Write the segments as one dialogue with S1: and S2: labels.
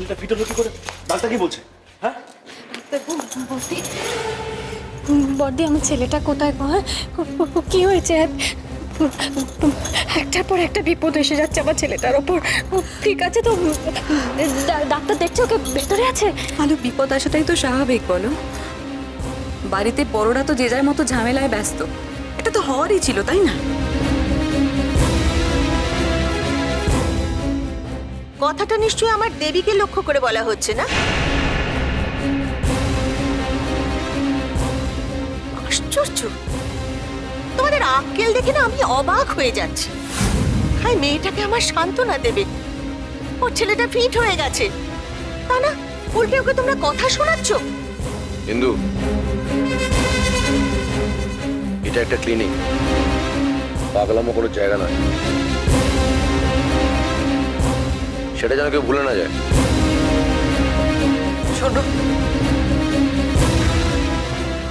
S1: ছেলেটা ফিট হলো কি করে? ডাক্তার কি বলছে? হ্যাঁ
S2: বর্দি বর্দি আমার ছেলেটা কোথায় গো? হ্যাঁ? কি হয়েছে? একটার পর একটা বিপদ এসে যাচ্ছে আমার ছেলেটার ওপর। ঠিক আছে তো? ডাক্তার দেখছে ওকে ভেতরে আছে?
S3: আলু, বিপদ আসাটাই তো স্বাভাবিক বলো। বাড়িতে বড়রা তো যে যার মতো ঝামেলায় ব্যস্ত। এটা তো হওয়ারই ছিল, তাই না?
S4: কথাটা নিশ্চয়ই আমার দেবীকে লক্ষ্য করে বলা হচ্ছে না? আশ্চর্য, তোমাদের আক্কেল দেখে না আমি অবাক হয়ে যাচ্ছি। হাই, মেয়েটাকে আমার সান্ত্বনা দেবে, ওর ছেলেটা ফিট হয়ে গেছে, তা না উল্টে ওকে তোমরা কথা শোনাচ্ছ।
S5: ইন্দু, এটা একটা ক্লিনিক, পাগলামো করার জায়গা নয়। সেটা যেন কেউ ভুলে না যায়।
S6: শোনো,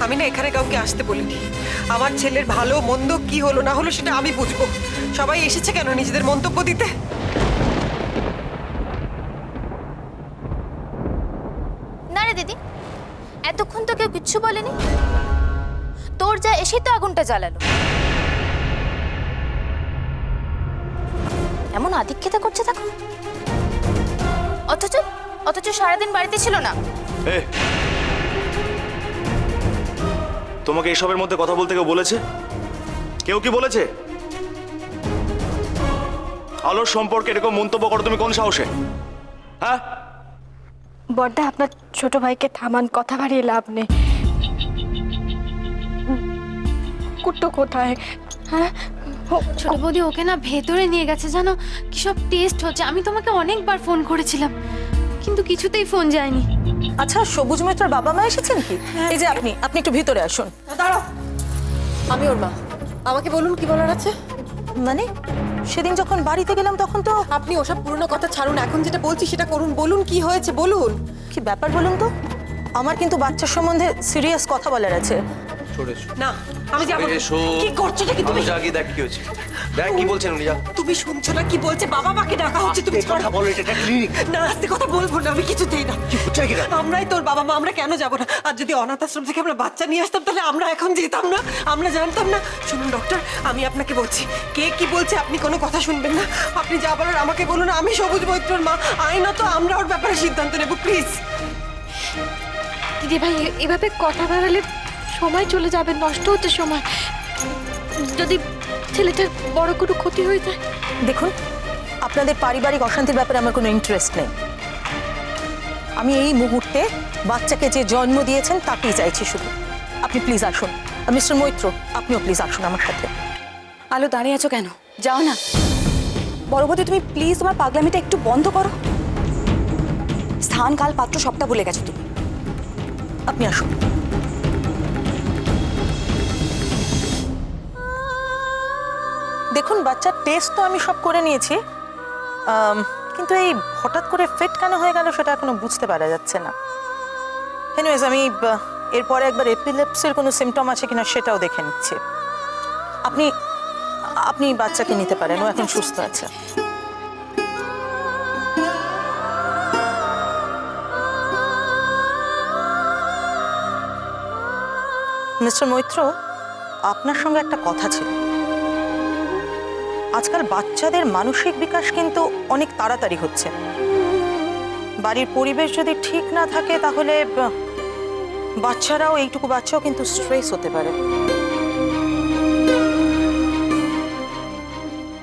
S6: আমি না এখানে কাউকে আসতে বলিনি। আমার ছেলের ভালো মন্দ কি হলো না হলো সেটা আমি বুঝবো। সবাই এসেছে কেন নিজেদের মন্তব্য দিতে?
S7: না রে দিদি, এতক্ষণ তো কেউ কিচ্ছু বলেনি। তোর যা এসেই তো আগুনটা জ্বালালো। এমন আধিক্যতা করছে দেখো। অথচ অথচ সারাদিন বাড়িতে ছিল না।
S1: তোমাকে এসবের মধ্যে কথা বলতে কেউ বলেছে? কেউ কি বলেছে? আলোর সম্পর্কে এরকম মন্তব্য করো তুমি কোন সাহসে? হ্যাঁ
S2: বর্দা, আপনার ছোট ভাইকে থামান, কথা বাড়িয়ে লাভ নেই। কুট্টো কোথায়? হ্যাঁ,
S8: ছোট বৌদি ওকে না ভেতরে নিয়ে গেছে, জানো কি সব টেস্ট হচ্ছে। আমি তোমাকে অনেকবার ফোন করেছিলাম কিন্তু কিছুতেই ফোন যায়নি।
S9: আচ্ছা, সবুজ মিত্রর বাবা মা এসেছেন কি? এই যে আপনি একটু ভিতরে আসুন।
S6: দাঁড়াও, আমি ওর মা। আমাকে বলুন কি বলার আছে।
S9: মানে সেদিন যখন বাড়িতে গেলাম তখন তো
S6: আপনি ওসব পুরনো কথা ছাড়ুন, এখন যেটা বলছি সেটা করুন। বলুন কি হয়েছে বলুন।
S9: কি ব্যাপার বলুন তো? আমার কিন্তু বাচ্চার সম্বন্ধে সিরিয়াস কথা বলার আছে।
S6: না, আমি যাবো না। কি করছো কি তুমি?
S5: জাগি দেখ কি হয়েছে, দেখ কি বলছেন উনি। যা,
S6: তুমি শুনছো না কি বলছে? বাবা মাকে ডাকা হচ্ছে, তুমি ছাড়ো।
S1: কথা বলো, এটা একটা ক্লিনিক।
S6: না, আস্তে কথা বলবো না, আমি কিছুতেই না।
S1: কি হচ্ছে কি?
S6: আমরাই তোর বাবা মা, আমরা কেন যাবো না? আর যদি অনাথ আশ্রম থেকে আমরা বাচ্চা নিয়ে আসতাম তাহলে আমরা এখন যেতাম না? আমরা জানতাম না? শুনুন ডক্টর, আমি আপনাকে বলছি, কে কি বলছে আপনি কোনো কথা শুনবেন না। আপনি যা বলার আমাকে বলুন। আমি সবুজ মৈত্রর মা, আইনত আমরা ওর ব্যাপারে সিদ্ধান্ত নেব, প্লিজ।
S2: দিদি ভাই, এভাবে কথা বাড়ালে সময় চলে যাবে, নষ্ট হচ্ছে সময়। যদি ছেলেটার বড় কোনো ক্ষতি হয়ে যায়।
S9: দেখুন, আপনাদের পারিবারিক অশান্তির ব্যাপারে আমার কোনো ইন্টারেস্ট নেই। আমি এই মুহূর্তে বাচ্চাকে যে জন্ম দিয়েছেন তাকেই চাইছি শুধু। আপনি প্লিজ আসুন। মিস্টার মৈত্র, আপনিও প্লিজ আসুন আমার সাথে।
S3: আলো, দাঁড়িয়ে আছো কেন? যাও না। বড় বৌদি, তুমি প্লিজ তোমার পাগলামিটা একটু বন্ধ করো। স্থান কাল পাত্র সবটা ভুলে গেছো তুমি।
S9: আপনি আসুন। দেখুন, বাচ্চার টেস্ট তো আমি সব করে নিয়েছি, কিন্তু এই হঠাৎ করে ফিট কেন হয়ে গেল সেটা এখনো বুঝতে পারা যাচ্ছে না। এনিওয়েজ, আমি এরপরে একবার এপিলেপসির কোনো সিমটম আছে কিনা সেটাও দেখে নিচ্ছি। আপনি আপনি বাচ্চাকে নিতে পারেন, ও এখন সুস্থ আছে। মিস্টার মৈত্র, আপনার সঙ্গে একটা কথা ছিল। আজকাল বাচ্চাদের মানসিক বিকাশ কিন্তু অনেক তাড়াতাড়ি হচ্ছে। বাড়ির পরিবেশ যদি ঠিক না থাকে তাহলে এইটুকু বাচ্চাও কিন্তু স্ট্রেস হতে পারে।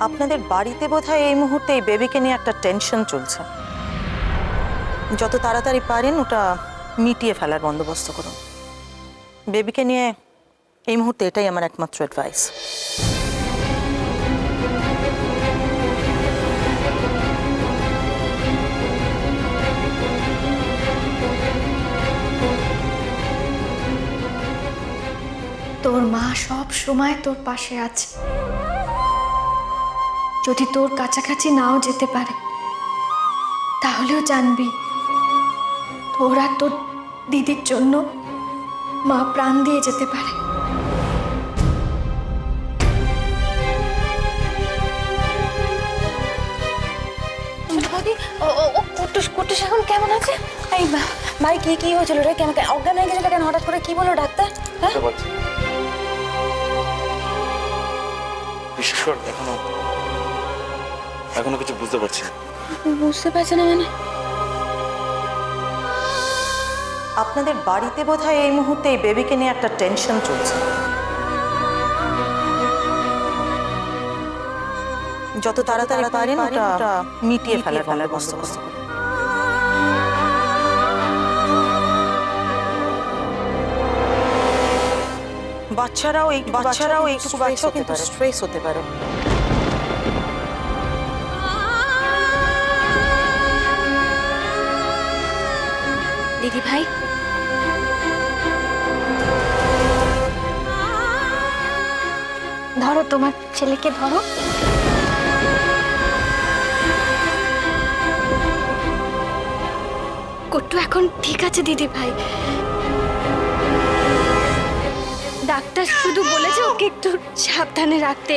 S9: আপনাদের বাড়িতে বোধহয় এই মুহূর্তে এই বেবিকে নিয়ে একটা টেনশন চলছে। যত তাড়াতাড়ি পারেন ওটা মিটিয়ে ফেলার বন্দোবস্ত করুন। বেবিকে নিয়ে এই মুহূর্তে এটাই আমার একমাত্র অ্যাডভাইস।
S2: তোর মা সব সময় তোর পাশে আছে। যদি তোর কাছাকাছি নাও যেতে পারে তাহলেও জানবি তোর আর তোর দিদির জন্য মা প্রাণ দিয়ে যেতে পারে।
S7: ছোট বৌদি, ও
S8: কুট্টুস এখন কেমন আছে?
S3: এই ভাই কি কি হয়েছিল রে? কেন অজ্ঞান হয়ে গেছিল কেন হঠাৎ করে? কি বললো ডাক্তার? হ্যাঁ
S1: বিশেষ করে এখনো কিছু বুঝতে পারছি না।
S3: বুঝতে পারছে না মানে?
S9: আপনাদের বাড়িতে বোধহয় এই মুহূর্তে এই বেবিকে নিয়ে একটা টেনশন চলছে। যত তাড়াতাড়ি পারেন ওটা মিটিয়ে ফেলার বন্দোবস্ত করুন। বাচ্চারাও একটু বাচ্চাও কিন্তু স্ট্রেস হতে পারে।
S8: দিদি ভাই,
S2: ধরো তোমার ছেলেকে ধরো। কুট্টু এখন ঠিক আছে দিদি ভাই। ডাক্তার শুধু বলেছে ওকে একটু সাবধানে রাখতে,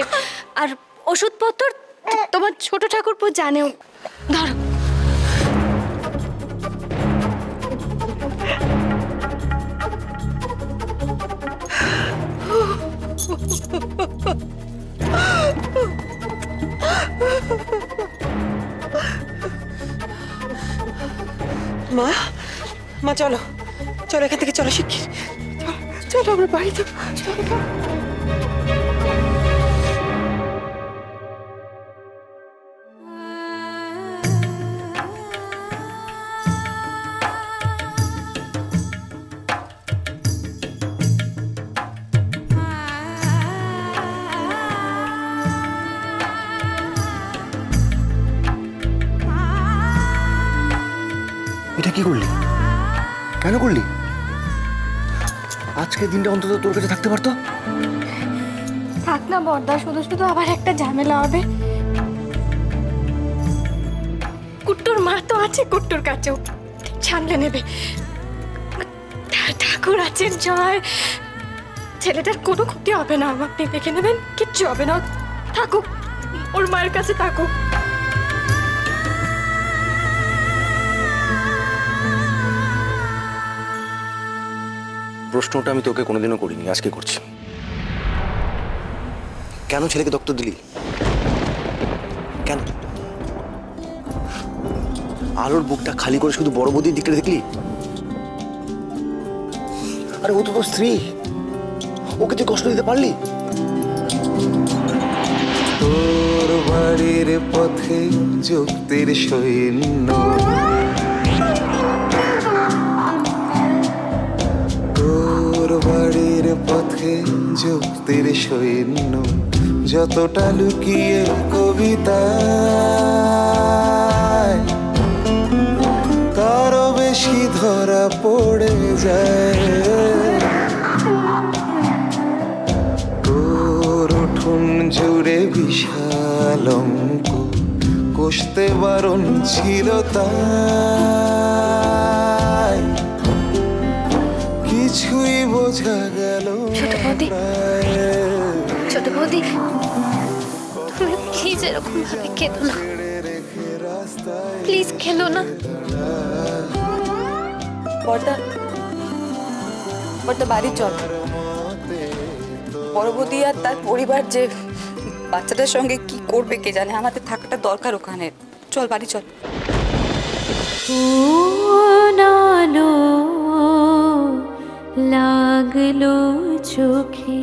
S2: আর ওষুধপত্র তোমার ছোট ঠাকুরপো জানেও। ধরো।
S6: মা মা চলো চলো এখান থেকে চলো শিগগির চলো আমরা বাড়িতে চলো।
S5: এটা কি করলি? কেন করলি? আজকের দিনটা অন্তত তোর কাছে থাকতে পারতো।
S2: থাক না বর্দা, শুধু শুধু আবার একটা ঝামেলা হবে। কুট্টুর মা তো আছে কুট্টুর কাছেও, সামলে নেবে। ঠাকুর আছেন জয়, ছেলেটার কোনো ক্ষতি হবে না। আপনি দেখে নেবেন, কিচ্ছু হবে না। থাকুক, ওর মায়ের কাছে থাকুক।
S5: প্রশ্নটা আমি তোকে কোনোদিনও করিনি, আজকে করছি। কেন ছেলেকে দত্তক দিলি? কেন? আলোর বুকটা খালি করে শুধু বড় বৌদির দিকটা দেখলি? আরে ও তো তোর স্ত্রী, ওকে তুই কষ্ট দিতে পারলি?
S10: তোর বাড়ির পথে যুক্তির সৈন্য, তোর বাড়ির পথে যুক্তির সৈন্য, যতটা লুকিয়ে কবিতায় তারও বেশি ধরা পড়ে যায়। তোর উঠোন জুড়ে বিশাল অঙ্ক কষতে বারণ ছিল তাই কিছুই বোঝা গেল
S2: ছোট বৌদি,
S10: প্রায়।
S2: ছোট বৌদি, তুমি প্লিজ এরকম ভাবে খেলো না, প্লিজ খেলো না।
S3: বড়দা বাড়ি চল। বড় বৌদি আর তার পরিবার যে বাচ্চাটার সঙ্গে কি করবে কে জানে, আমাদের থাকাটা দরকার ওখানে। চল বাড়ি চল।
S8: নালো লাগলো চোখে